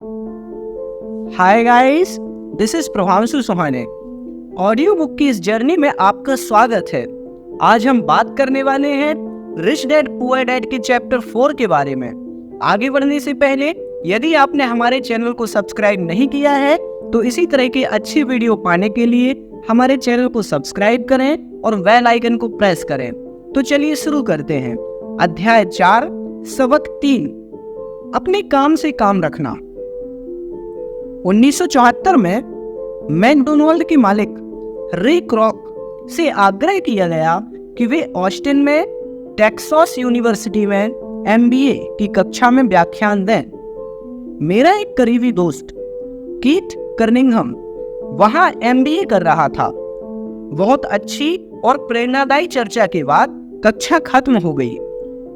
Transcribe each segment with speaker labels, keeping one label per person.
Speaker 1: Hi guys, this is Prabhanshu Sohane. Audio book की इस journey में आपका स्वागत है। आज हम बात करने वाले हैं रिच डैड पुअर डैड के चैप्टर 4 के बारे में। आगे बढ़ने से पहले यदि आपने हमारे चैनल को सब्सक्राइब नहीं किया है तो इसी तरह की अच्छी वीडियो पाने के लिए हमारे चैनल को सब्सक्राइब करें और बेल आइकन को प्रेस करें। तो चलिए शुरू करते हैं। अध्याय 4 सबक 3, अपने काम से काम रखना। 1974 में मैकडोनाल्ड के मालिक रे क्रॉक से आग्रह किया गया कि वे ऑस्टिन में टेक्सास यूनिवर्सिटी में एमबीए की कक्षा में व्याख्यान दें। मेरा एक करीबी दोस्त कीथ कर्निंघम वहां एमबीए कर रहा था। बहुत अच्छी और प्रेरणादायी चर्चा के बाद कक्षा खत्म हो गई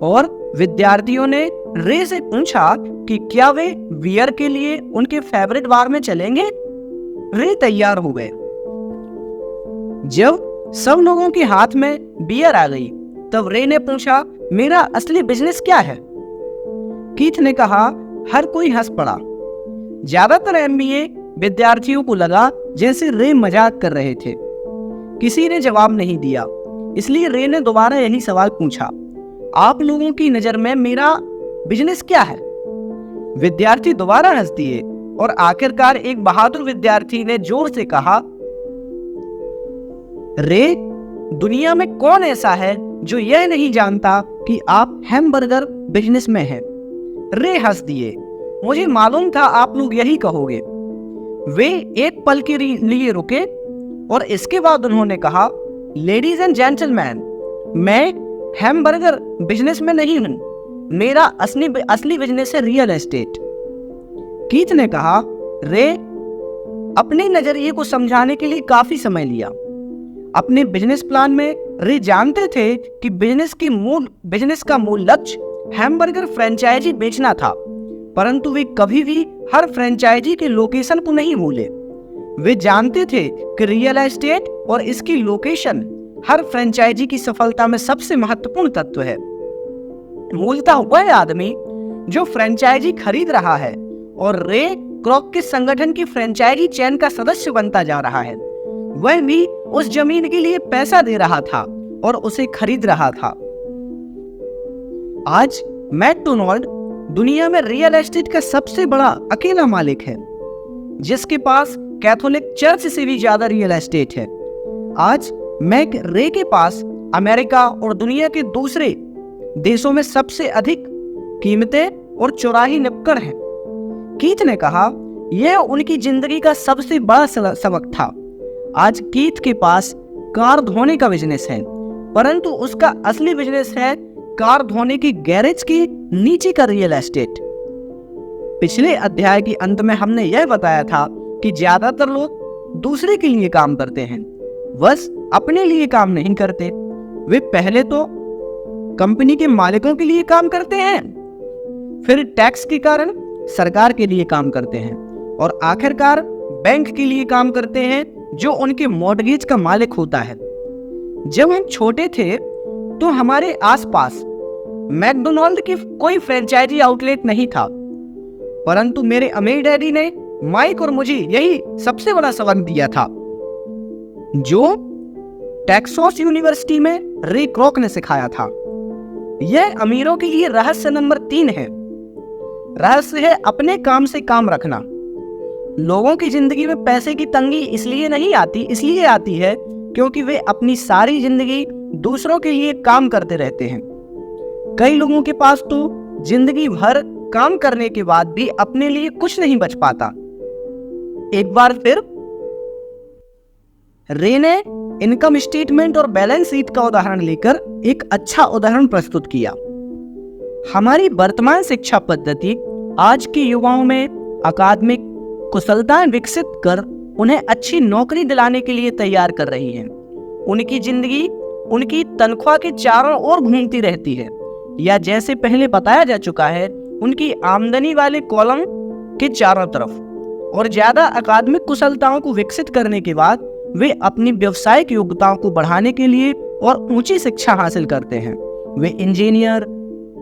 Speaker 1: और विद्यार्थियों ने रे से पूछा कि क्या वे बियर के लिए उनके फेवरेट बार में चलेंगे। रे तैयार हो गए। जब सब लोगों के हाथ में बियर आ गई तब रे ने पूछा, मेरा असली बिजनेस क्या है? कीथ ने कहा। हर कोई हंस पड़ा। ज्यादातर एमबीए विद्यार्थियों को लगा जैसे रे मजाक कर रहे थे। किसी ने जवाब नहीं दिया, इसलिए रे ने दोबारा यही सवाल पूछा, आप लोगों की नजर में मेरा बिजनेस क्या है? विद्यार्थी दोबारा हंस दिए और आखिरकार एक बहादुर विद्यार्थी ने जोर से कहा, रे, दुनिया में कौन ऐसा है जो यह नहीं जानता कि आप हैमबर्गर बिजनेस में हैं? रे हंस दिए। मुझे मालूम था आप लोग यही कहोगे। वे एक पल के लिए रुके और इसके बाद उन्होंने कहा, लेडीज एंड जेंटलमैन, मैं हैमबर्गर बिजनेस में नहीं हूं। मेरा असली बिजनेस है रियल एस्टेट। कीथ ने कहा, रे, अपने नजरिए को समझाने के लिए काफी समय लिया। अपने बिजनेस प्लान में रे जानते थे कि बिजनेस का मूल लक्ष्य हैमबर्गर फ्रेंचाइजी बेचना था, परंतु वे कभी भी हर फ्रेंचाइजी के लोकेशन को नहीं भूले। वे जानते थे कि रियल एस्टेट और इसकी लोकेशन हर फ्रेंचाइजी की सफलता में सबसे महत्वपूर्ण तत्व है। मूलतः वह आदमी जो फ्रेंचाइजी खरीद रहा है और रे क्रॉक के संगठन की फ्रेंचाइजी चेन का सदस्य बनता जा रहा है, वह भी उस जमीन के लिए पैसा दे रहा था और उसे खरीद रहा था। आज मैकडोनाल्ड दुनिया में रियल एस्टेट का सबसे बड़ा अकेला मालिक है, जिसके पास कैथोलिक चर्च से भी ज्यादा रियल एस्टेट है। आज मैक रे के पास अमेरिका और दुनिया के दूसरे देशों में सबसे अधिक कीमतें और चौराही नुक्कड़ हैं। कीथ ने कहा, यह उनकी जिंदगी का सबसे बड़ा सबक था। आज कीथ के पास कार धोने का बिजनेस है, परंतु उसका असली बिजनेस है कार धोने की गैरेज के नीचे का रियल एस्टेट। पिछले अध्याय के अंत में हमने यह बताया था कि ज्यादातर लोग दूसरे के लिए काम करते हैं, बस अपने लिए काम नहीं करते। वे पहले तो कंपनी के मालिकों के लिए काम करते हैं, फिर टैक्स के कारण सरकार के लिए काम करते हैं और आखिरकार बैंक के लिए काम करते हैं जो उनके मॉर्गेज का मालिक होता है। जब हम छोटे थे तो हमारे आसपास मैकडोनाल्ड की कोई फ्रेंचाइजी आउटलेट नहीं था, परंतु मेरे अमीर डैडी ने माइक और मुझे यही सबसे बड़ा सबक दिया था जो टेक्सास यूनिवर्सिटी में रे क्रॉक ने सिखाया था। यह अमीरों के लिए रहस्य नंबर 3 है। रहस्य है अपने काम से काम रखना। लोगों की जिंदगी में पैसे की तंगी इसलिए आती है क्योंकि वे अपनी सारी जिंदगी दूसरों के लिए काम करते रहते हैं। कई लोगों के पास तो जिंदगी भर काम करने के बाद भी अपने लिए कुछ नहीं बच पाता। एक बार फिर रे ने इनकम स्टेटमेंट और बैलेंस शीट का उदाहरण लेकर एक अच्छा उदाहरण प्रस्तुत किया। हमारी वर्तमान शिक्षा पद्धति आज के युवाओं में अकादमिक कुशलताएं विकसित कर उन्हें अच्छी नौकरी दिलाने के लिए तैयार कर रही है। उनकी जिंदगी उनकी तनख्वाह के चारों ओर घूमती रहती है, या जैसे पहले बताया जा चुका है, उनकी आमदनी वाले कॉलम के चारों तरफ। और ज्यादा अकादमिक कुशलताओं को विकसित करने के बाद वे अपनी व्यावसायिक योग्यताओं को बढ़ाने के लिए और ऊंची शिक्षा हासिल करते हैं। वे इंजीनियर,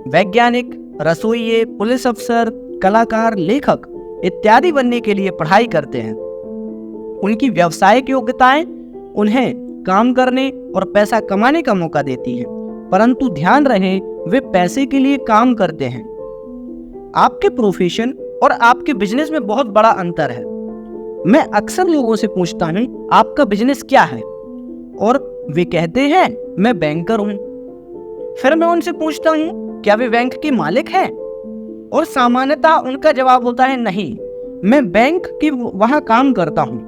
Speaker 1: वैज्ञानिक, रसोइये, पुलिस अफसर, कलाकार, लेखक इत्यादि बनने के लिए पढ़ाई करते हैं। उनकी व्यावसायिक योग्यताएं उन्हें काम करने और पैसा कमाने का मौका देती हैं, परंतु ध्यान रहे वे पैसे के लिए काम करते हैं। आपके प्रोफेशन और आपके बिजनेस में बहुत बड़ा अंतर है। मैं अक्सर लोगों से पूछता हूं आपका बिजनेस क्या है, और वे कहते हैं मैं बैंकर हूं। फिर मैं उनसे पूछता हूं क्या वे बैंक के मालिक हैं, और सामान्यतः उनका जवाब होता है नहीं, मैं बैंक के वहां काम करता हूं।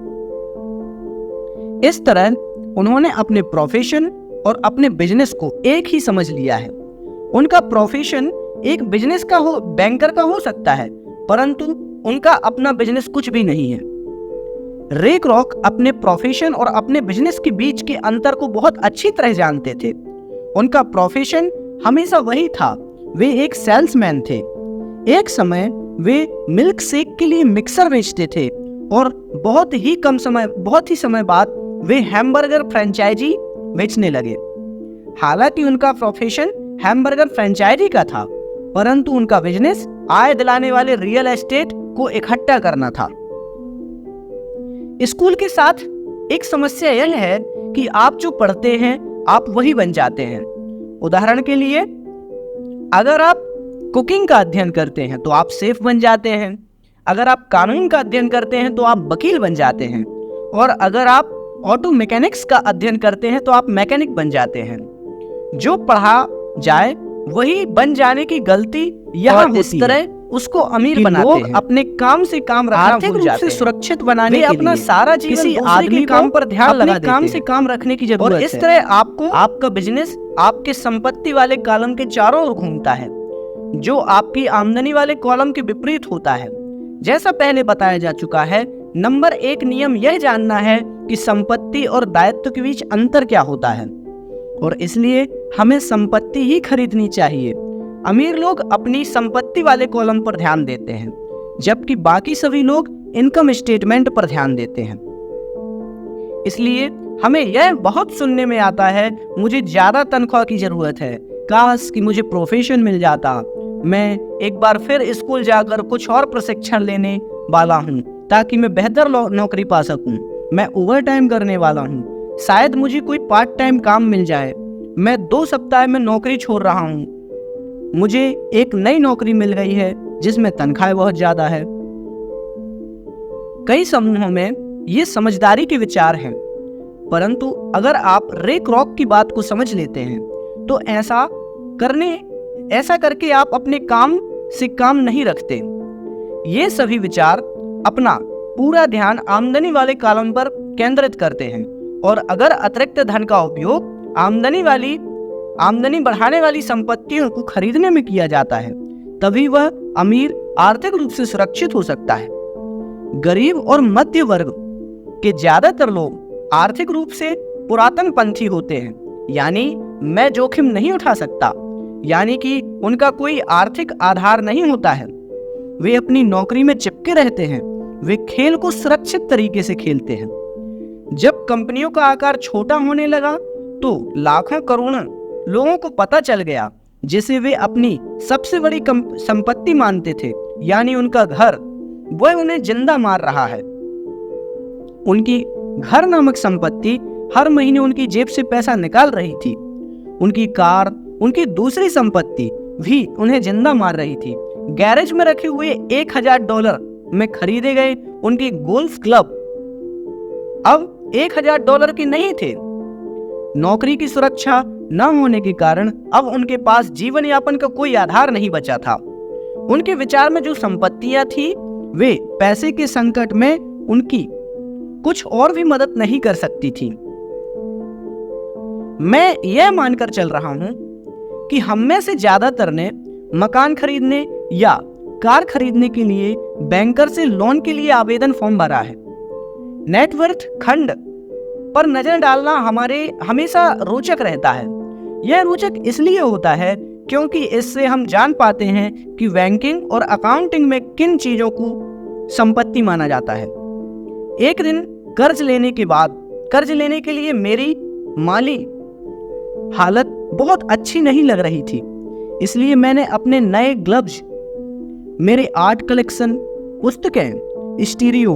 Speaker 1: इस तरह उन्होंने अपने प्रोफेशन और अपने बिजनेस को एक ही समझ लिया है। उनका प्रोफेशन एक बिजनेस का हो, बैंकर का हो सकता है, परंतु उनका अपना बिजनेस कुछ भी नहीं है। रे क्रॉक अपने प्रोफेशन और अपने बिजनेस के बीच के अंतर को बहुत अच्छी तरह जानते थे। उनका प्रोफेशन हमेशा वही था, वे एक सेल्समैन थे। एक समय वे मिल्क शेक के लिए मिक्सर बेचते थे और बहुत ही समय बाद वे हैमबर्गर फ्रेंचाइजी बेचने लगे। हालांकि उनका प्रोफेशन हैमबर्गर फ्रेंचाइजी का था, परंतु उनका बिजनेस आय दिलाने वाले रियल एस्टेट को इकट्ठा करना था। स्कूल के साथ एक समस्या यह है कि आप जो पढ़ते हैं आप वही बन जाते हैं। उदाहरण के लिए, अगर आप कुकिंग का अध्ययन करते हैं तो आप शेफ बन जाते हैं, अगर आप कानून का अध्ययन करते हैं तो आप वकील बन जाते हैं, और अगर आप ऑटो मैकेनिक्स का अध्ययन करते हैं तो आप मैकेनिक बन जाते हैं। जो पढ़ा जाए वही बन जाने की गलती यहाँ होती है। इस तरह उसको अमीर बनाते हैं। अपने काम से काम रखना आर्थिक रूप से सुरक्षित बनाने के लिए अपना सारा जीवन किसी आदमी काम पर ध्यान लगा देते हैं। काम से काम रखने की जरूरत है। और इस तरह आपको आपका बिजनेस आपके संपत्ति वाले कॉलम के चारों ओर घूमता है, जो आपकी आमदनी वाले कॉलम के विपरीत होता है। जैसा पहले बताया जा चुका है, नंबर 1 नियम यह जानना है कि संपत्ति और दायित्व के बीच अंतर क्या होता है, और इसलिए हमें संपत्ति ही खरीदनी चाहिए। अमीर लोग अपनी संपत्ति वाले कॉलम पर ध्यान देते हैं, जबकि बाकी सभी लोग इनकम स्टेटमेंट पर ध्यान देते हैं। इसलिए हमें यह बहुत सुनने में आता है, मुझे ज्यादा तनख्वाह की जरूरत है, काश कि मुझे प्रोफेशन मिल जाता, मैं एक बार फिर स्कूल जाकर कुछ और प्रशिक्षण लेने वाला हूँ ताकि मैं बेहतर नौकरी पा सकूं, मैं ओवर टाइम करने वाला हूँ, शायद मुझे कोई पार्ट टाइम काम मिल जाए, मैं 2 सप्ताह में नौकरी छोड़ रहा हूँ, मुझे एक नई नौकरी मिल गई है जिसमें तनख्वाह बहुत ज्यादा है। कई समूहों में ये समझदारी के विचार हैं, परंतु अगर आप रे क्रॉक की बात को समझ लेते हैं तो ऐसा करके आप अपने काम से काम नहीं रखते। ये सभी विचार अपना पूरा ध्यान आमदनी वाले कॉलम पर केंद्रित करते हैं, और अगर अतिरिक्त धन का उपयोग आमदनी बढ़ाने वाली संपत्तियों को खरीदने में किया जाता है, तभी वह अमीर आर्थिक रूप से सुरक्षित हो सकता है। गरीब और मध्य वर्ग के ज्यादातर लोग आर्थिक रूप से पुरातन पंथी होते हैं, यानी मैं जोखिम नहीं उठा सकता, यानी कि उनका कोई आर्थिक आधार नहीं होता है। वे अपनी नौकरी में चिपके रहते हैं, वे खेल को सुरक्षित तरीके से खेलते हैं। जब कंपनियों का आकार छोटा होने लगा तो लाखों करोड़ों लोगों को पता चल गया, जिसे वे अपनी सबसे बड़ी संपत्ति मानते थे, यानी उनका घर, वह उन्हें जिंदा मार रहा है। उनकी घर नामक संपत्ति हर महीने उनकी जेब से पैसा निकाल रही थी। उनकी कार, उनकी दूसरी संपत्ति भी उन्हें जिंदा मार रही थी। गैरेज में रखे हुए $1000 में खरीदे गए उनके गोल्फ क्लब अब $1000 के नहीं थे। नौकरी की सुरक्षा न होने के कारण अब उनके पास जीवन यापन का कोई आधार नहीं बचा था। उनके विचार में जो संपत्तियां थी, वे पैसे के संकट में उनकी कुछ और भी मदद नहीं कर सकती थी। मैं यह मानकर चल रहा हूं कि हम में से ज्यादातर ने मकान खरीदने या कार खरीदने के लिए बैंकर से लोन के लिए आवेदन फॉर्म भरा है। नेटवर्थ खंड पर नजर डालना हमेशा रोचक रहता है। यह रोचक इसलिए होता है क्योंकि इससे हम जान पाते हैं कि बैंकिंग और अकाउंटिंग में किन चीजों को संपत्ति माना जाता है। एक दिन कर्ज लेने के लिए मेरी माली हालत बहुत अच्छी नहीं लग रही थी, इसलिए मैंने अपने नए ग्लव्स, मेरे आर्ट कलेक्शन, पुस्तकें, स्टीरियो,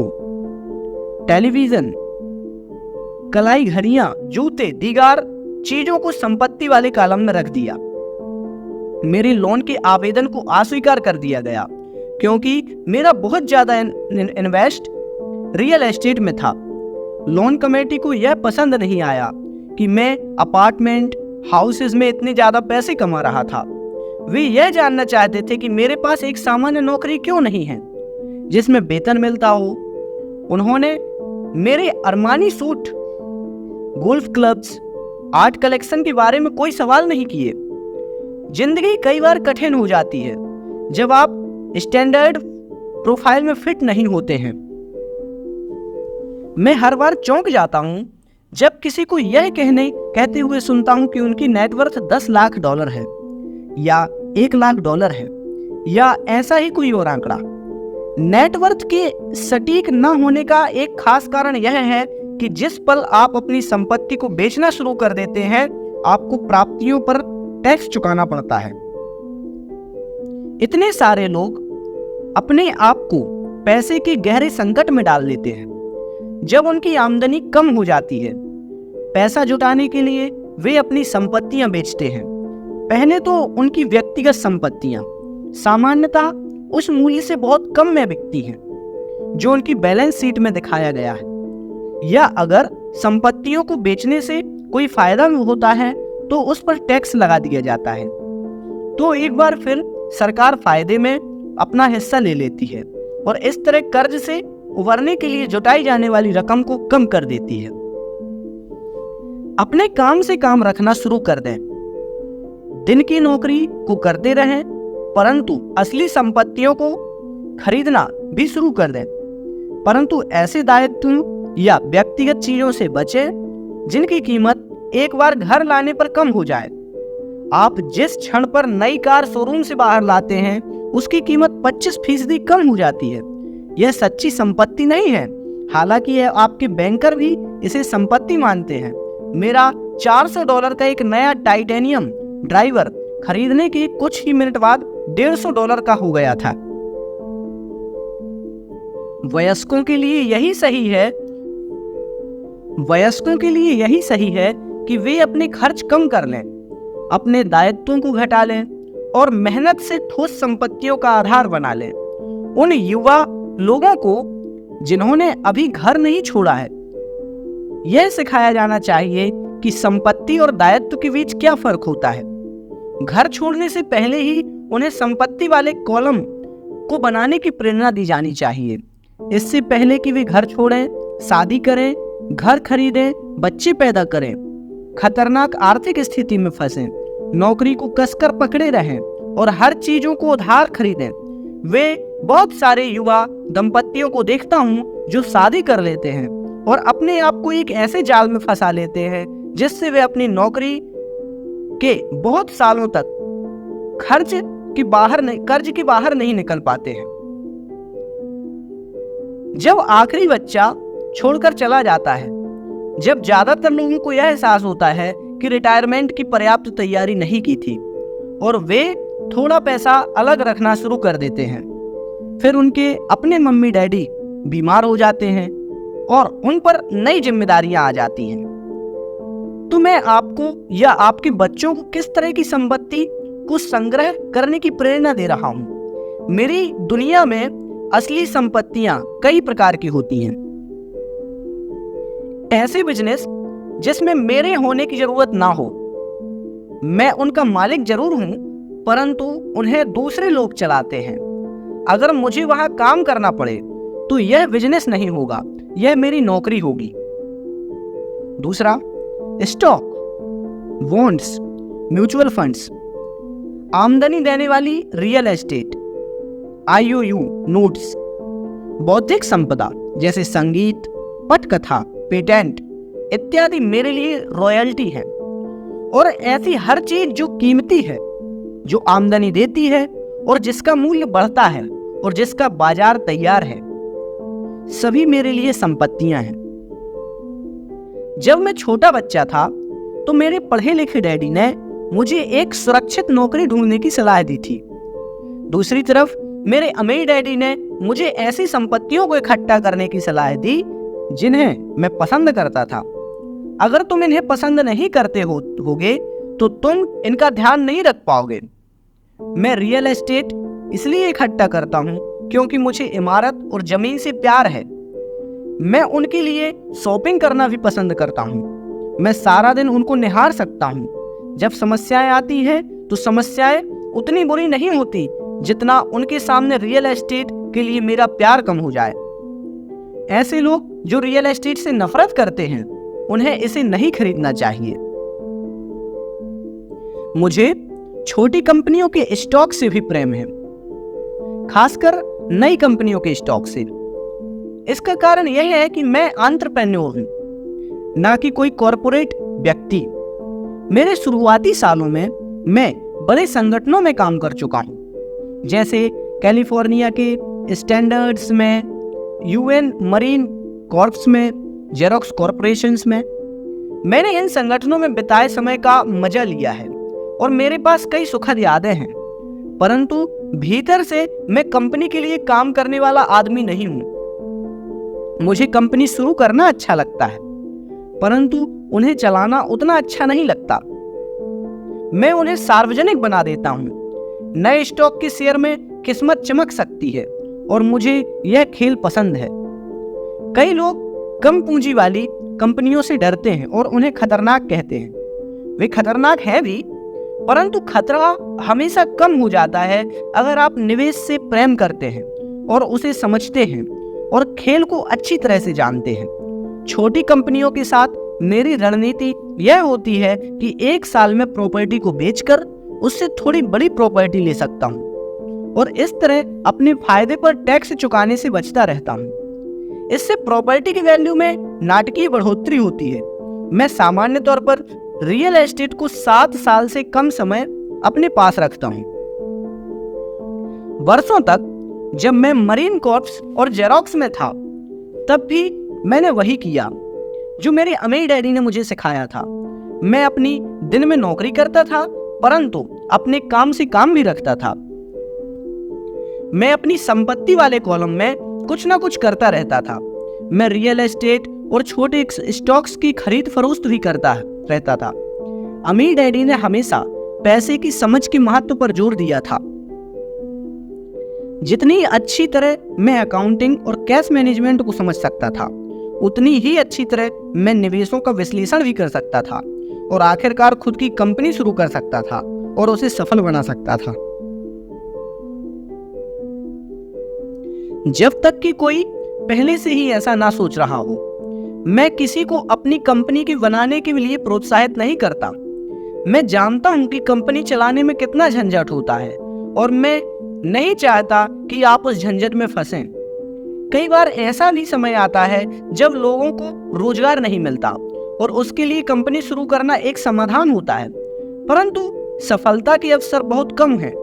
Speaker 1: टेलीविजन, कलाई घड़ियां, जूते, दीगार चीजों को संपत्ति वाले कॉलम में रख दिया। मेरे लोन के आवेदन को अस्वीकार कर दिया गया क्योंकि मेरा बहुत ज्यादा इन्वेस्ट रियल एस्टेट में था। लोन कमेटी को यह पसंद नहीं आया कि मैं अपार्टमेंट हाउसेज में इतने ज्यादा पैसे कमा रहा था। वे यह जानना चाहते थे कि मेरे पास एक सामान्य नौकरी क्यों नहीं है जिसमें वेतन मिलता हो। उन्होंने मेरे Armani suit, golf clubs, art collection के बारे में कोई सवाल नहीं किए। जिंदगी कई बार कठिन हो जाती है जब आप स्टैंडर्ड प्रोफाइल में फिट नहीं होते हैं। मैं हर बार चौंक जाता हूं जब किसी को यह कहते हुए सुनता हूं कि उनकी नेटवर्थ $10 लाख है या $1 लाख है या ऐसा ही कोई और आंकड़ा। नेटवर्थ के सटीक न होने का एक खास कारण यह है कि जिस पल आप अपनी संपत्ति को बेचना शुरू कर देते हैं, आपको प्राप्तियों पर टैक्स चुकाना पड़ता है। इतने सारे लोग अपने आप को पैसे के गहरे संकट में डाल लेते हैं जब उनकी आमदनी कम हो जाती है। पैसा जुटाने के लिए वे अपनी संपत्तियां बेचते हैं। पहले तो उनकी व्यक्तिगत संपत्तियां सामान्यतः उस मूल्य से बहुत कम में बिकती हैं जो उनकी बैलेंस शीट में दिखाया गया है, या अगर संपत्तियों को बेचने से कोई फायदा होता है तो उस पर टैक्स लगा दिया जाता है। तो एक बार फिर सरकार फायदे में अपना हिस्सा ले लेती है और इस तरह कर्ज से उबरने के लिए जुटाई जाने वाली रकम को कम कर देती है। अपने काम से काम रखना शुरू कर दें। दिन की नौकरी को करते रहें, परंतु असली संपत्तियों को खरीदना भी शुरू कर दें। परंतु ऐसे दायित्व या व्यक्तिगत चीजों से बचें जिनकी कीमत एक बार घर लाने पर कम हो जाए। आप जिस क्षण पर नई कार शोरूम से बाहर लाते हैं उसकी कीमत 25% कम हो जाती है। यह सच्ची संपत्ति नहीं है, हालांकि यह आपके बैंकर भी इसे संपत्ति मानते हैं। मेरा $400 का एक नया टाइटेनियम ड्राइवर खरीदने के कुछ ही मिनट बाद $150 का हो गया था। वयस्कों के लिए यही सही है कि वे अपने खर्च कम कर लें, अपने दायित्वों को घटा लें और मेहनत से ठोस संपत्तियों का आधार बना लें। उन युवा लोगों को जिन्होंने अभी घर नहीं छोड़ा है, यह सिखाया जाना चाहिए कि संपत्ति और दायित्व के बीच क्या फर्क होता है। घर छोड़ने से पहले ही उन्हें संपत्ति वाले कॉलम को बनाने की प्रेरणा दी जानी चाहिए। इससे पहले कि वे घर छोड़ें, शादी करें, घर खरीदें, बच्चे पैदा करें, खतरनाक आर्थिक स्थिति में फंसें, नौकरी को कसकर पकड़े रहें और हर चीजों को उधार खरीदें। वे बहुत सारे युवा दंपतियों को देखता हूं जो शादी कर लेते हैं और अपने आप को एक ऐसे जाल में फंसा लेते हैं जिससे वे अपनी नौकरी के बहुत सालों तक कर्ज के बाहर नहीं निकल पाते हैं। जब आखिरी बच्चा छोड़कर चला जाता है, जब ज्यादातर लोगों को यह एहसास होता है कि रिटायरमेंट की पर्याप्त तैयारी नहीं की थी और वे थोड़ा पैसा अलग रखना शुरू कर देते हैं, फिर उनके अपने मम्मी डैडी बीमार हो जाते हैं और उन पर नई जिम्मेदारियां आ जाती हैं, तो मैं आपको या आपके बच्चों को किस तरह की संपत्ति को संग्रह करने की प्रेरणा दे रहा हूं। मेरी दुनिया में असली संपत्तियां कई प्रकार की होती हैं। ऐसे बिजनेस जिसमें मेरे होने की जरूरत ना हो, मैं उनका मालिक जरूर हूं, परंतु उन्हें दूसरे लोग चलाते हैं। अगर मुझे वहां काम करना पड़े तो यह बिजनेस नहीं होगा, यह मेरी नौकरी होगी। दूसरा, स्टॉक, बॉन्ड्स, म्यूचुअल फंड्स, आमदनी देने वाली रियल एस्टेट, IOU नोट्स, बौद्धिक संपदा जैसे संगीत, पटकथा, पेटेंट इत्यादि मेरे लिए रॉयल्टी है। और ऐसी हर चीज जो कीमती है, जो आमदनी देती है और जिसका मूल्य बढ़ता है और जिसका बाजार तैयार है, सभी मेरे लिए संपत्तियां हैं। जब मैं छोटा बच्चा था तो मेरे पढ़े लिखे डैडी ने मुझे एक सुरक्षित नौकरी ढूंढने की सलाह दी थी। दूसरी तरफ मेरे अमीर डैडी ने मुझे ऐसी संपत्तियों को इकट्ठा करने की सलाह दी जिन्हें मैं पसंद करता था। अगर तुम इन्हें पसंद नहीं करते होगे तो तुम इनका ध्यान नहीं रख पाओगे। मैं रियल एस्टेट इसलिए इकट्ठा करता हूँ क्योंकि मुझे इमारत और जमीन से प्यार है। मैं उनके लिए शॉपिंग करना भी पसंद करता हूँ। मैं सारा दिन उनको निहार सकता हूँ। जब समस्याएं आती हैं तो समस्याएं उतनी बुरी नहीं होती जितना उनके सामने रियल एस्टेट के लिए मेरा प्यार कम हो जाए। ऐसे लोग जो रियल एस्टेट से नफरत करते हैं उन्हें इसे नहीं खरीदना चाहिए। मुझे छोटी कंपनियों के स्टॉक से भी प्रेम है, खासकर नई कंपनियों के स्टॉक से। इसका कारण यह है कि मैं एंटरप्रेन्योर हूं, ना कि कोई कॉरपोरेट व्यक्ति। मेरे शुरुआती सालों में मैं बड़े संगठनों में काम कर चुका हूं, जैसे कैलिफोर्निया के स्टैंडर्ड्स में, यूएन मरीन कॉर्प्स में, जेरोक्स कॉर्पोरेशंस में। मैंने इन संगठनों में बिताए समय का मजा लिया है और मेरे पास कई सुखद यादें हैं, परंतु भीतर से मैं कंपनी के लिए काम करने वाला आदमी नहीं हूं। मुझे कंपनी शुरू करना अच्छा लगता है, परंतु उन्हें चलाना उतना अच्छा नहीं लगता। मैं उन्हें सार्वजनिक बना देता हूं। नए स्टॉक के शेयर में किस्मत चमक सकती है और मुझे यह खेल पसंद है। कई लोग कम पूंजी वाली कंपनियों से डरते हैं और उन्हें खतरनाक कहते हैं। वे खतरनाक हैं भी, परंतु खतरा हमेशा कम हो जाता है अगर आप निवेश से प्रेम करते हैं और उसे समझते हैं और खेल को अच्छी तरह से जानते हैं। छोटी कंपनियों के साथ मेरी रणनीति यह होती है कि एक साल में प्रॉपर्टी को बेचकर उससे थोड़ी बड़ी प्रॉपर्टी ले सकता हूँ और इस तरह अपने फायदे पर टैक्स चुकाने से बचता रहता हूँ। इससे प्रॉपर्टी की वैल्यू में नाटकीय बढ़ोतरी होती है। मैं सामान्य तौर पर रियल एस्टेट को 7 साल से कम समय अपने पास रखता हूँ। वर्षों तक जब मैं मरीन कॉर्प्स और जेरोक्स में था तब भी मैंने वही किया जो मेरे अमीर डैडी ने मुझे सिखाया था। मैं अपनी दिन में नौकरी करता था, परंतु अपने काम से काम भी रखता था। मैं अपनी संपत्ति वाले कॉलम में कुछ ना कुछ करता रहता था। मैं रियल एस्टेट और छोटे स्टॉक्स की खरीद फरोख्त भी करता रहता था। अमीर डैडी ने हमेशा पैसे की समझ के महत्व पर जोर दिया था। जितनी अच्छी तरह मैं अकाउंटिंग और कैश मैनेजमेंट को समझ सकता था, उतनी ही अच्छी तरह मैं निवेशों का विश्लेषण भी कर सकता था और आखिरकार खुद की कंपनी शुरू कर सकता था और उसे सफल बना सकता था। जब तक कि कोई पहले से ही ऐसा ना सोच रहा हो, मैं किसी को अपनी कंपनी के बनाने के लिए प्रोत्साहित नहीं करता। मैं जानता हूं कि कंपनी चलाने में कितना झंझट होता है और मैं नहीं चाहता कि आप उस झंझट में फंसें। कई बार ऐसा भी समय आता है जब लोगों को रोजगार नहीं मिलता और उसके लिए कंपनी शुरू करना एक समाधान होता है, परंतु सफलता के अवसर बहुत कम हैं।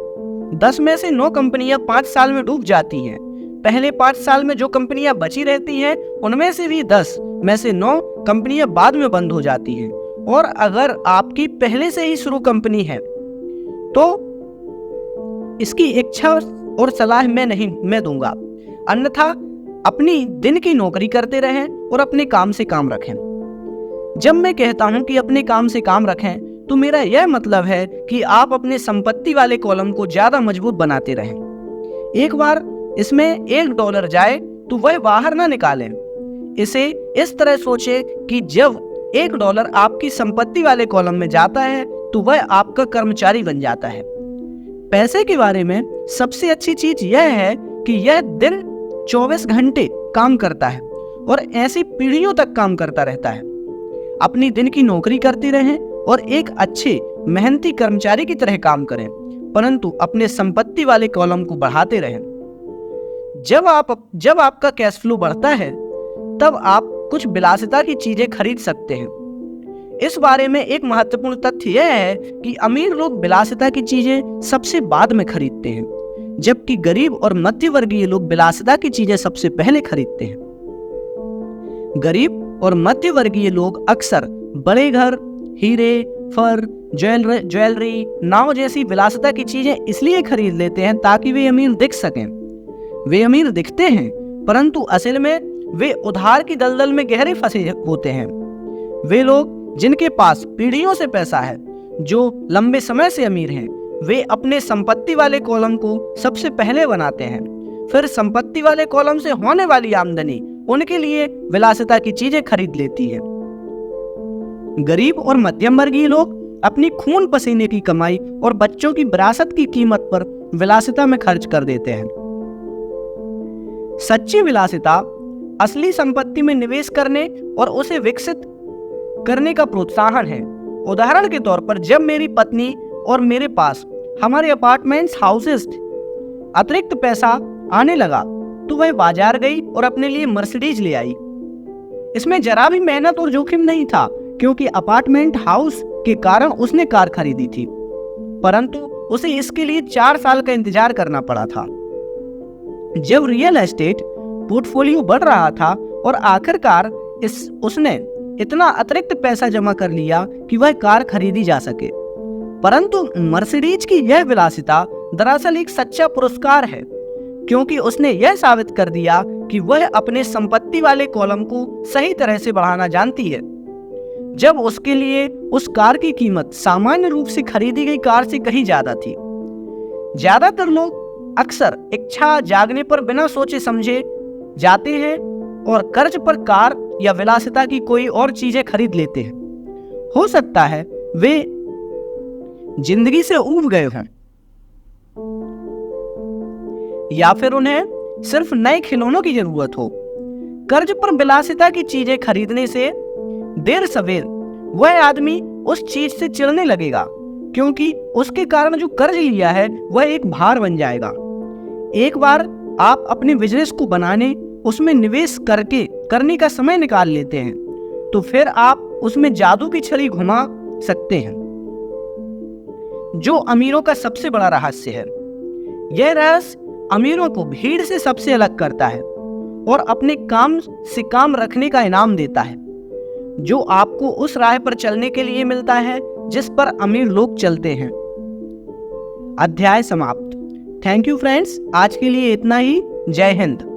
Speaker 1: 10 में से 9 कंपनियां 5 साल में डूब जाती हैं। पहले 5 साल में जो कंपनियां बची रहती हैं उनमें से भी 10 में से 9 कंपनियां बाद में बंद हो जाती हैं। और अगर आपकी पहले से ही शुरू कंपनी है तो इसकी इच्छा और सलाह मैं दूंगा, अन्यथा अपनी दिन की नौकरी करते रहें और अपने काम से काम रखें। जब मैं कहता हूं कि अपने काम से काम रखें तो मेरा यह मतलब है कि आप अपने संपत्ति वाले कॉलम को ज्यादा मजबूत बनाते रहें। एक बार इसमें $1 जाए तो वह बाहर ना निकालें। इसे इस तरह सोचें कि जब $1 आपकी संपत्ति वाले कॉलम में जाता है तो वह आपका कर्मचारी बन जाता है। पैसे के बारे में सबसे अच्छी चीज यह है कि यह दिन 24 घंटे काम करता है और ऐसी पीढ़ियों तक काम करता रहता है। अपनी दिन की नौकरी करते रहें और एक अच्छे मेहनती कर्मचारी की तरह काम करें, परंतु अपने संपत्ति वाले कॉलम को बढ़ाते रहें। जब आपका कैश फ्लो बढ़ता है तब आप कुछ विलासिता की चीजें खरीद सकते हैं। इस बारे में एक महत्वपूर्ण तथ्य यह है कि अमीर लोग विलासिता की चीजें सबसे बाद में खरीदते हैं, जबकि गरीब और मध्य वर्गीय लोग विलासिता की चीजें सबसे पहले खरीदते हैं। गरीब और मध्य वर्गीय लोग अक्सर बड़े घर, हीरे, फर, ज्वेलरी, नाव जैसी विलासिता की चीजें इसलिए खरीद लेते हैं ताकि वे अमीर दिख सकें। वे अमीर दिखते हैं, परंतु असल में वे उधार की दलदल में गहरे फंसे होते हैं। वे लोग जिनके पास पीढ़ियों से पैसा है, जो लंबे समय से अमीर हैं, वे अपने संपत्ति वाले कॉलम को सबसे पहले बनाते हैं। फिर संपत्ति वाले कॉलम से होने वाली आमदनी उनके लिए विलासिता की चीजें खरीद लेती है। गरीब और मध्यम वर्गीय लोग अपनी खून पसीने की कमाई और बच्चों की विरासत की कीमत पर विलासिता में खर्च कर देते हैं। सच्ची विलासिता असली संपत्ति में निवेश करने और उसे विकसित करने का प्रोत्साहन है। उदाहरण के तौर पर जब मेरी पत्नी और मेरे पास हमारे अपार्टमेंट्स हाउसेस अतिरिक्त पैसा आने लगा तो वह बाजार गई और अपने लिए मर्सिडीज ले आई। इसमें जरा भी मेहनत और जोखिम नहीं था, क्योंकि अपार्टमेंट हाउस के कारण उसने कार खरीदी थी, परंतु उसे इसके लिए 4 साल का इंतजार करना पड़ा था। जब रियल एस्टेट पोर्टफोलियो बढ़ रहा था और आखिरकार उसने इतना अतिरिक्त पैसा जमा कर लिया कि वह कार खरीदी जा सके। परंतु मर्सिडीज की यह विलासिता दरअसल एक सच्चा पुरस्कार है, क्योंकि उसने यह साबित कर दिया कि वह अपने संपत्ति वाले कॉलम को सही तरह से बढ़ाना जानती है। जब उसके लिए उस कार की कीमत सामान्य रूप से खरीदी गई कार से कहीं ज्यादा थी। ज्यादातर लोग अक्सर इच्छा जागने पर बिना सोचे समझे जाते हैं और कर्ज पर कार या विलासिता की कोई और चीजें खरीद लेते हैं। हो सकता है वे जिंदगी से ऊब गए हों, या फिर उन्हें सिर्फ नए खिलौनों की जरूरत हो। कर्ज पर विलासिता की चीजें खरीदने से देर सवेर वह आदमी उस चीज से चिढ़ने लगेगा, क्योंकि उसके कारण जो कर्ज लिया है वह एक भार बन जाएगा। एक बार आप अपने बिजनेस को बनाने, उसमें निवेश करने का समय निकाल लेते हैं, तो फिर आप उसमें जादू की छड़ी घुमा सकते हैं, जो अमीरों का सबसे बड़ा रहस्य है। यह रहस्य अमीरों को भीड़ से सबसे अलग करता है और अपने काम से काम रखने का इनाम देता है, जो आपको उस राह पर चलने के लिए मिलता है जिस पर अमीर लोग चलते हैं। अध्याय समाप्त। थैंक यू फ्रेंड्स, आज के लिए इतना ही। जय हिंद।